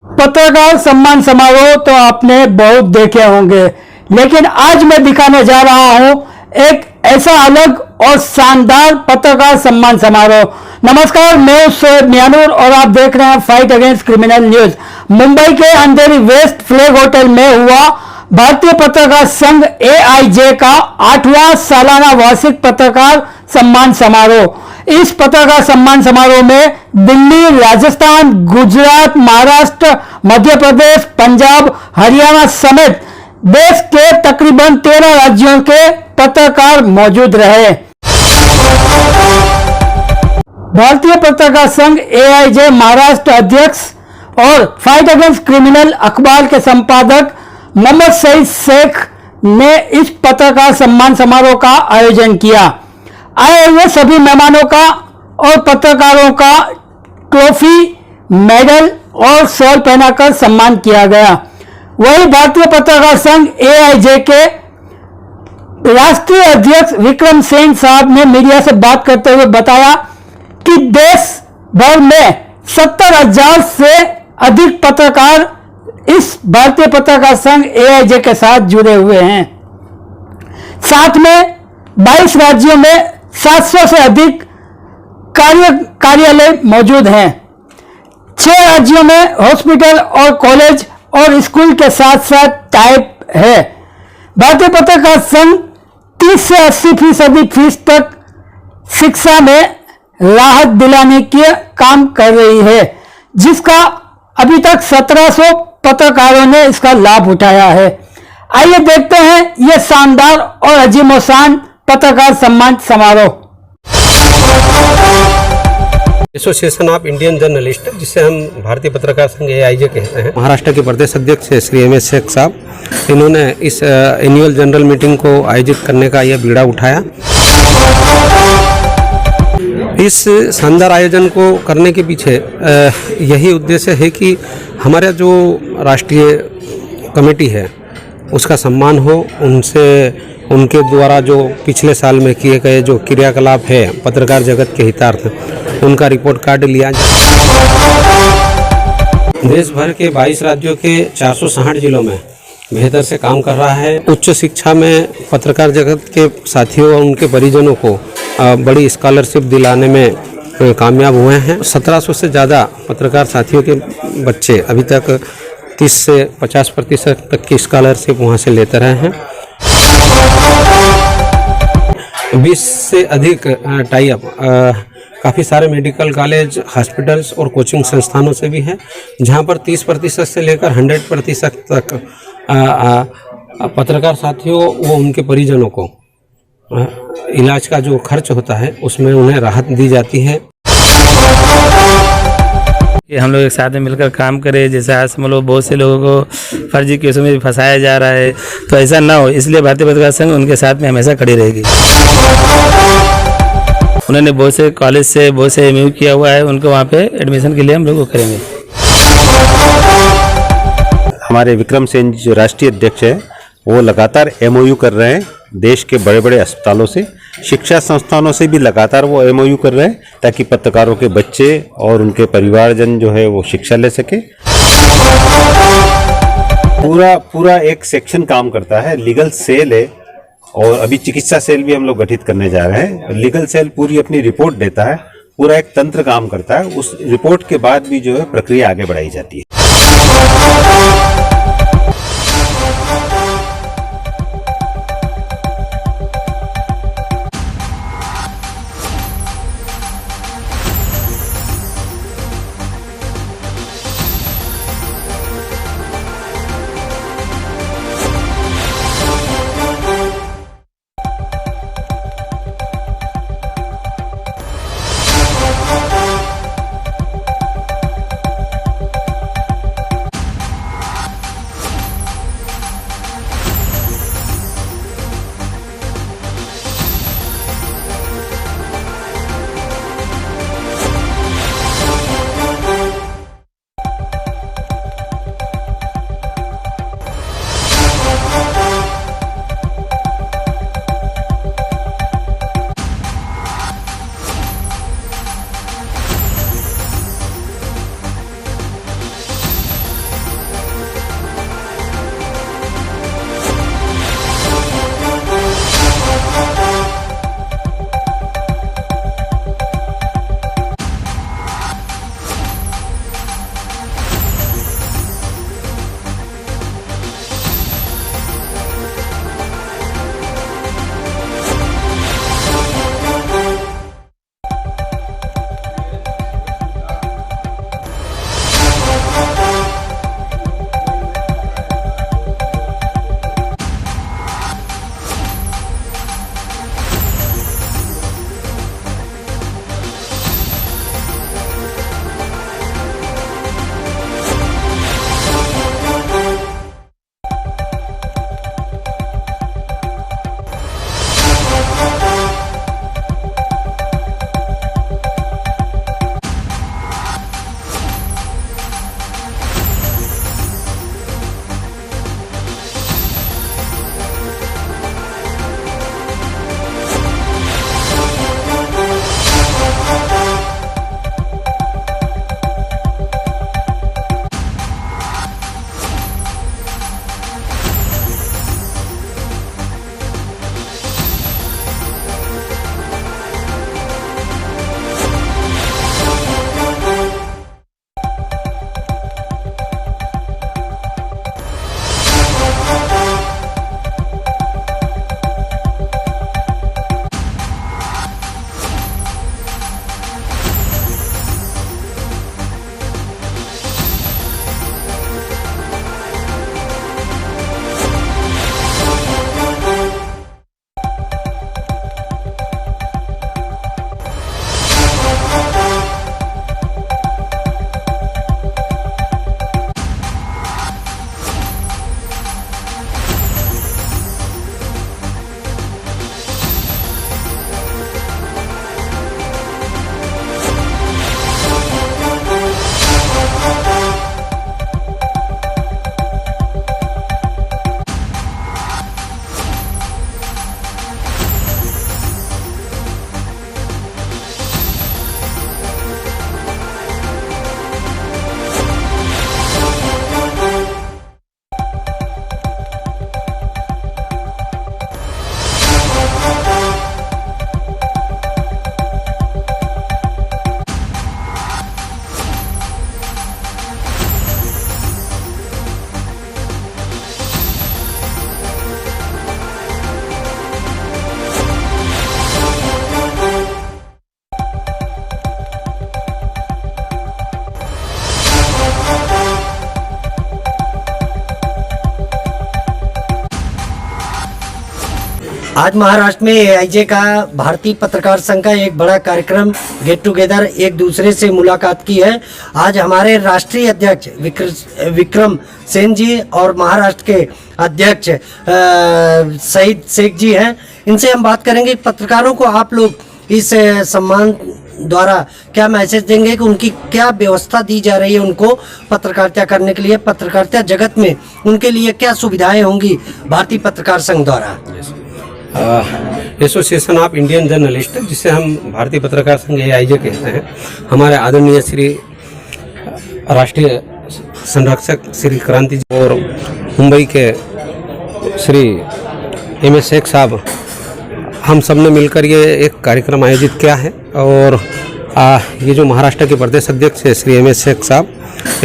पत्रकार सम्मान समारोह तो आपने बहुत देखे होंगे, लेकिन आज मैं दिखाने जा रहा हूं एक ऐसा अलग और शानदार पत्रकार सम्मान समारोह। नमस्कार, मैं हूं शोएब मियानूर और आप देख रहे हैं fight against criminal news. Mumbai के अंधेरी वेस्ट फ्लैग होटल में हुआ भारतीय पत्रकार संघ AIJ का 8वां सालाना वार्षिक पत्रकार सम्मान समारोह। इस पत्रकार सम्मान समारोह में दिल्ली, राजस्थान, गुजरात, महाराष्ट्र, मध्य प्रदेश, पंजाब, हरियाणा समेत देश के तकरीबन 13 राज्यों के पत्रकार मौजूद रहे। भारतीय पत्रकार संघ AIJ महाराष्ट्र अध्यक्ष और फाइट अगेंस्ट क्रिमिनल अखबार के संपादक मोहम्मद सईद शेख ने इस पत्रकार सम्मान समारोह का आयोजन किया। आए हुए सभी मेहमानों का और पत्रकारों का ट्रॉफी, मेडल और शॉल पहनाकर सम्मान किया गया। वही भारतीय पत्रकार संघ AIJ के राष्ट्रीय अध्यक्ष विक्रम सिंह साहब ने मीडिया से बात करते हुए बताया कि देश भर में 70,000 से अधिक पत्रकार इस भारतीय पत्रकार संघ AIJ के साथ जुड़े हुए हैं। साथ में 22 राज्यों में 700 से अधिक कार्यालय मौजूद हैं। 6 राज्यों में हॉस्पिटल और कॉलेज और स्कूल के साथ साथ टाइप है। भारतीय पत्रकार संघ 30 से 80% फीस तक शिक्षा में राहत दिलाने के काम कर रही है, जिसका अभी तक 1700 पत्रकारों ने इसका लाभ उठाया है। आइए देखते हैं यह शानदार और अजीमोशान पत्रकार सम्मान समारोह। एसोसिएशन ऑफ इंडियन जर्नलिस्ट, जिसे हम भारतीय पत्रकार संघ AIJ कहते हैं, महाराष्ट्र के प्रदेश अध्यक्ष श्री MS शेख साहब, इन्होंने इस एनुअल जनरल मीटिंग को आयोजित करने का यह बीड़ा उठाया। इस शानदार आयोजन को करने के पीछे यही उद्देश्य है कि हमारा जो राष्ट्रीय कमेटी है उसका सम्मान हो, उनके द्वारा जो पिछले साल में किए गए जो क्रियाकलाप है पत्रकार जगत के हितार्थ, उनका रिपोर्ट कार्ड लिया जाए। देश भर के 22 राज्यों के 460 जिलों में बेहतर से काम कर रहा है। उच्च शिक्षा में पत्रकार जगत के साथियों और उनके परिजनों को बड़ी स्कॉलरशिप दिलाने में कामयाब हुए हैं। 1700 से ज़्यादा पत्रकार साथियों के बच्चे अभी तक 30 से 50% तक की स्कॉलरशिप वहाँ से लेते रहे हैं। 20 से अधिक टाई अप काफ़ी सारे मेडिकल कॉलेज, हॉस्पिटल्स और कोचिंग संस्थानों से भी है, जहाँ पर 30% से लेकर 100% तक पत्रकार साथियों व उनके परिजनों को इलाज का जो खर्च होता है उसमें उन्हें राहत दी जाती है। कि हम लोग एक साथ में मिलकर काम करें। जैसे आज हम लोग बहुत से लोगों को फर्जी केसों में फंसाया जा रहा है, तो ऐसा ना हो, इसलिए भारतीय पत्रकार संघ उनके साथ में हमेशा खड़ी रहेगी। उन्होंने बहुत से कॉलेज से बहुत से MU किया हुआ है, उनको वहाँ पे एडमिशन के लिए हम लोग करेंगे। हमारे विक्रम सिंह जो राष्ट्रीय अध्यक्ष है वो लगातार MOU कर रहे हैं। देश के बड़े बड़े अस्पतालों से, शिक्षा संस्थानों से भी लगातार वो MOU कर रहे हैं, ताकि पत्रकारों के बच्चे और उनके परिवारजन जो है वो शिक्षा ले सके। पूरा एक सेक्शन काम करता है, लीगल सेल है, और अभी चिकित्सा सेल भी हम लोग गठित करने जा रहे हैं। लीगल सेल पूरी अपनी रिपोर्ट देता है, पूरा एक तंत्र काम करता है। उस रिपोर्ट के बाद भी जो है प्रक्रिया आगे बढ़ाई जाती है। आज महाराष्ट्र में एआईजे का भारतीय पत्रकार संघ का एक बड़ा कार्यक्रम गेट टुगेदर एक दूसरे से मुलाकात की है। आज हमारे राष्ट्रीय अध्यक्ष विक्रम सेन जी और महाराष्ट्र के अध्यक्ष शहीद शेख जी हैं। इनसे हम बात करेंगे पत्रकारों को आप लोग इस सम्मान द्वारा क्या मैसेज देंगे कि उनकी क्या व्यवस्था दी जा रही है उनको पत्रकारिता करने के लिए, पत्रकारिता जगत में उनके लिए क्या सुविधाएं होंगी भारतीय पत्रकार संघ द्वारा। एसोसिएशन ऑफ इंडियन जर्नलिस्ट, जिसे हम भारतीय पत्रकार संघ एआईजे कहते हैं, हमारे आदरणीय श्री राष्ट्रीय संरक्षक श्री क्रांति जी और मुंबई के श्री MS शेख साहब, हम सब ने मिलकर ये एक कार्यक्रम आयोजित किया है। और ये जो महाराष्ट्र के प्रदेश अध्यक्ष है श्री MS शेख साहब,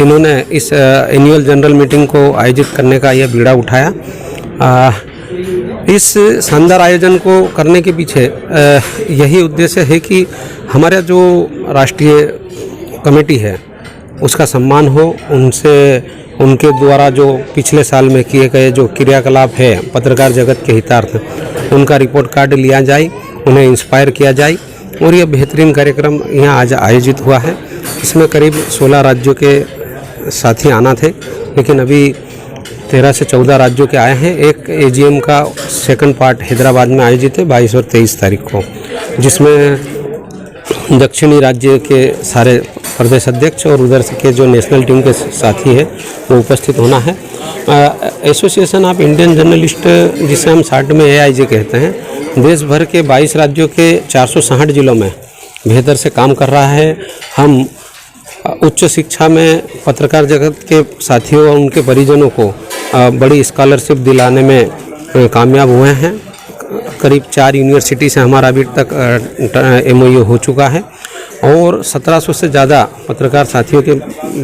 इन्होंने इस एनुअल जनरल मीटिंग को आयोजित करने का यह बीड़ा उठाया। इस शानदार आयोजन को करने के पीछे यही उद्देश्य है कि हमारा जो राष्ट्रीय कमेटी है उसका सम्मान हो, उनके द्वारा जो पिछले साल में किए गए जो क्रियाकलाप है पत्रकार जगत के हितार्थ, उनका रिपोर्ट कार्ड लिया जाए, उन्हें इंस्पायर किया जाए। और यह बेहतरीन कार्यक्रम यहाँ आज आयोजित हुआ है। इसमें करीब 16 राज्यों के साथी आना थे, लेकिन अभी 13 से 14 राज्यों के आए हैं। एक AGM का सेकंड पार्ट हैदराबाद में आयोजित है 22 और 23 तारीख को, जिसमें दक्षिणी राज्य के सारे प्रदेश अध्यक्ष और उधर के जो नेशनल टीम के साथी है वो उपस्थित होना है। एसोसिएशन ऑफ इंडियन जर्नलिस्ट, जिसे हम शॉर्ट में AIJ कहते हैं, देश भर के 22 राज्यों के 460 जिलों में बेहतर से काम कर रहा है। हम उच्च शिक्षा में पत्रकार जगत के साथियों और उनके परिजनों को बड़ी स्कॉलरशिप दिलाने में कामयाब हुए हैं। करीब 4 यूनिवर्सिटी से हमारा अभी तक MOU हो चुका है और 1700 से ज़्यादा पत्रकार साथियों के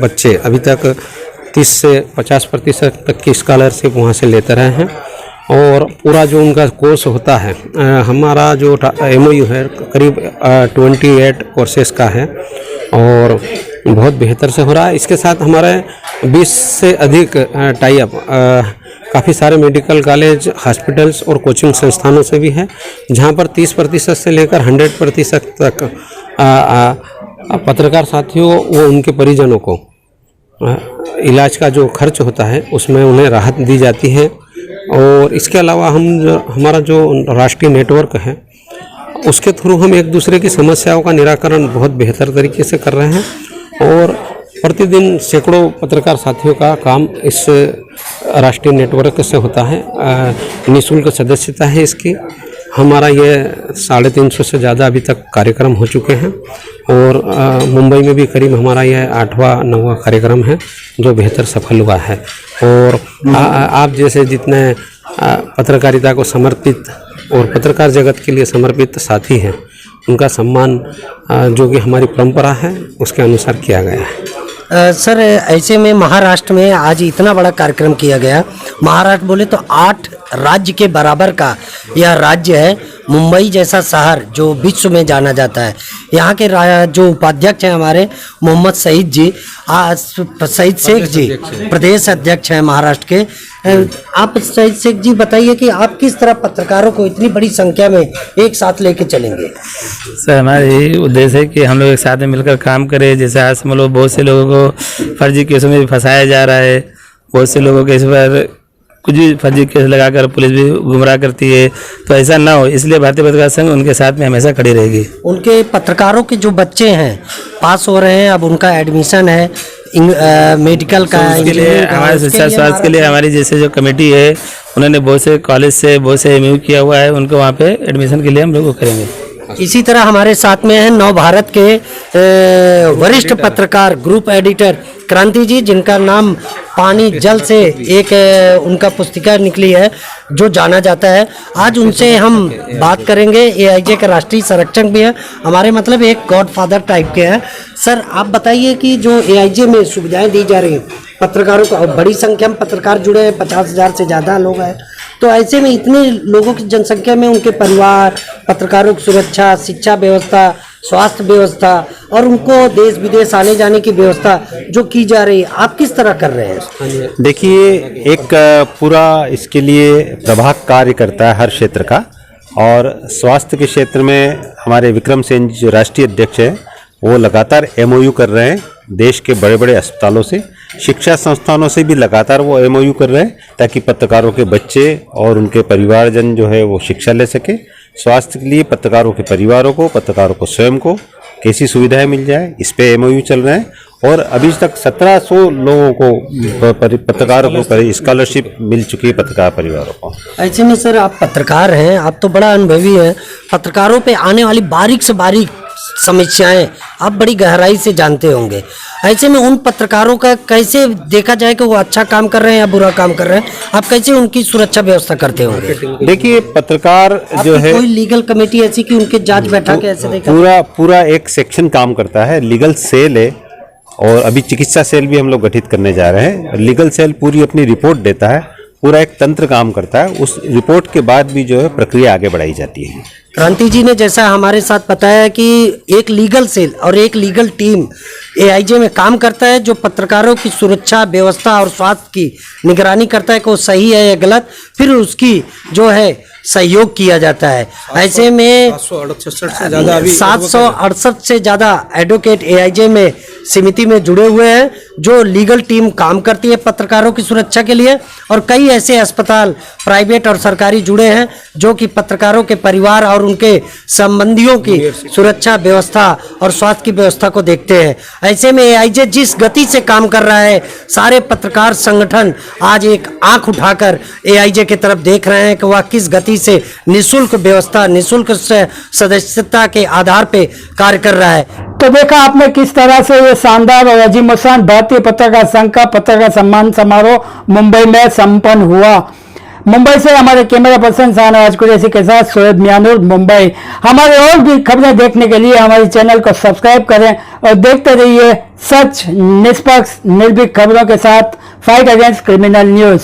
बच्चे अभी तक 30 से 50% तक की स्कॉलरशिप वहाँ से लेते रहे हैं। और पूरा जो उनका कोर्स होता है, हमारा जो MOU है करीब 28 कोर्सेस का है और बहुत बेहतर से हो रहा है। इसके साथ हमारे 20 से अधिक टाई अप काफ़ी सारे मेडिकल कॉलेज, हॉस्पिटल्स और कोचिंग संस्थानों से भी है, जहां पर 30% से लेकर 100% तक पत्रकार साथियों व उनके परिजनों को इलाज का जो खर्च होता है उसमें उन्हें राहत दी जाती है। और इसके अलावा हमारा जो राष्ट्रीय नेटवर्क है उसके थ्रू हम एक दूसरे की समस्याओं का निराकरण बहुत बेहतर तरीके से कर रहे हैं। और प्रतिदिन सैकड़ों पत्रकार साथियों का काम इस राष्ट्रीय नेटवर्क से होता है। निःशुल्क सदस्यता है इसकी। हमारा ये 350 से ज़्यादा अभी तक कार्यक्रम हो चुके हैं और मुंबई में भी करीब हमारा यह 8वां-9वां कार्यक्रम है जो बेहतर सफल हुआ है। और आप जैसे जितने पत्रकारिता को समर्पित और पत्रकार जगत के लिए समर्पित साथी हैं, उनका सम्मान जो कि हमारी परंपरा है उसके अनुसार किया गया है। सर, ऐसे में महाराष्ट्र में आज इतना बड़ा कार्यक्रम किया गया। महाराष्ट्र बोले तो 8 राज्य के बराबर का यह राज्य है। मुंबई जैसा शहर जो विश्व में जाना जाता है। यहाँ के जो उपाध्यक्ष हैं हमारे मोहम्मद शहीद जी, शहीद शेख जी प्रदेश अध्यक्ष हैं महाराष्ट्र के। आप शहीद शेख जी बताइए कि आप किस तरह पत्रकारों को इतनी बड़ी संख्या में एक साथ लेके चलेंगे। सर, हमारा यही उद्देश्य है कि हम लोग एक साथ में मिलकर काम करें। जैसे आज हम लोग बहुत से लोगों को फर्जी केसों में भी फंसाया जा रहा है। बहुत से लोगों के इस पर कुछ भी फर्जी केस लगाकर पुलिस भी गुमराह करती है, तो ऐसा ना हो, इसलिए भारतीय पत्रकार संघ उनके साथ में हमेशा खड़ी रहेगी। उनके पत्रकारों के जो बच्चे हैं पास हो रहे हैं, अब उनका एडमिशन है मेडिकल का, इसके लिए हमारे शिक्षा स्वास्थ्य के लिए हमारी जैसे जो कमेटी है उन्होंने बहुत से कॉलेज से बहुत से MOU किया हुआ है, उनको वहाँ पे एडमिशन के लिए हम लोग करेंगे। इसी तरह हमारे साथ में हैं नव भारत के वरिष्ठ पत्रकार ग्रुप एडिटर क्रांति जी, जिनका नाम पानी जल से एक उनका पुस्तिका निकली है जो जाना जाता है। आज उनसे हम बात करेंगे। AIJ का राष्ट्रीय संरक्षक भी है हमारे, मतलब एक गॉडफादर टाइप के हैं। सर, आप बताइए कि जो AIJ में सुविधाएं दी जा रही हैं पत्रकारों को, बड़ी संख्या में पत्रकार जुड़े हैं, 50,000 से ज़्यादा लोग हैं, तो ऐसे में इतने लोगों की जनसंख्या में उनके परिवार, पत्रकारों की सुरक्षा, शिक्षा व्यवस्था, स्वास्थ्य व्यवस्था और उनको देश विदेश आने जाने की व्यवस्था जो की जा रही है, आप किस तरह कर रहे हैं? देखिए, एक पूरा इसके लिए प्रभाग कार्य करता है हर क्षेत्र का। और स्वास्थ्य के क्षेत्र में हमारे विक्रम सेन जो राष्ट्रीय अध्यक्ष है वो लगातार एमओयू कर रहे हैं देश के बड़े बड़े अस्पतालों से, शिक्षा संस्थानों से भी लगातार वो एमओयू कर रहे हैं ताकि पत्रकारों के बच्चे और उनके परिवारजन जो है वो शिक्षा ले सके। स्वास्थ्य के लिए पत्रकारों के परिवारों को, पत्रकारों को स्वयं को कैसी सुविधाएं मिल जाए, इस पे एमओयू चल रहे हैं। और अभी तक 1700 लोगों को पत्रकारों को स्कॉलरशिप मिल चुकी है, पत्रकार परिवारों को। ऐसे में सर आप पत्रकार हैं, आप तो बड़ा अनुभवी हैं, पत्रकारों पे आने वाली बारीक से बारीक समस्याएं आप बड़ी गहराई से जानते होंगे। ऐसे में उन पत्रकारों का कैसे देखा जाए कि वो अच्छा काम कर रहे हैं या बुरा काम कर रहे हैं, आप कैसे उनकी सुरक्षा व्यवस्था करते होंगे? देखिए पत्रकार जो है कोई लीगल कमेटी ऐसी कि उनके जांच बैठा के ऐसे देखा? पूरा एक सेक्शन काम करता है, लीगल सेल है और अभी चिकित्सा सेल भी हम लोग गठित करने जा रहे हैं। लीगल सेल पूरी अपनी रिपोर्ट देता है, पूरा एक तंत्र काम करता है, उस रिपोर्ट के बाद भी जो है प्रक्रिया आगे बढ़ाई जाती है। क्रांति जी ने जैसा हमारे साथ बताया कि एक लीगल सेल और एक लीगल टीम एआईजे में काम करता है जो पत्रकारों की सुरक्षा व्यवस्था और स्वास्थ्य की निगरानी करता है कि वो सही है या गलत, फिर उसकी जो है सहयोग किया जाता है। ऐसे में 768 से ज़्यादा एडवोकेट एआईजे में समिति में जुड़े हुए हैं जो लीगल टीम काम करती है पत्रकारों की सुरक्षा के लिए, और कई ऐसे अस्पताल प्राइवेट और सरकारी जुड़े हैं जो कि पत्रकारों के परिवार और उनके संबंधियों की सुरक्षा व्यवस्था और स्वास्थ्य की व्यवस्था को देखते हैं। ऐसे में एआईजे जिस गति से काम कर रहा है, सारे पत्रकार संगठन आज एक आंख उठाकर एआईजे की तरफ देख रहे हैं कि वह किस गति से निःशुल्क व्यवस्था, निःशुल्क सदस्यता के आधार पे कार्य कर रहा है। तो देखा आपने किस तरह से ये शानदार और अजीमोशान भारतीय पत्रकार संघ का पत्रकार सम्मान समारोह मुंबई में संपन्न हुआ। मुंबई से हमारे कैमरा पर्सन शाहनवाज कुरैशी के साथ शोएब मियानुर, मुंबई। हमारे और भी खबरें देखने के लिए हमारे चैनल को सब्सक्राइब करें और देखते रहिए सच, निष्पक्ष, निर्भीक खबरों के साथ फाइट अगेंस्ट क्रिमिनल न्यूज।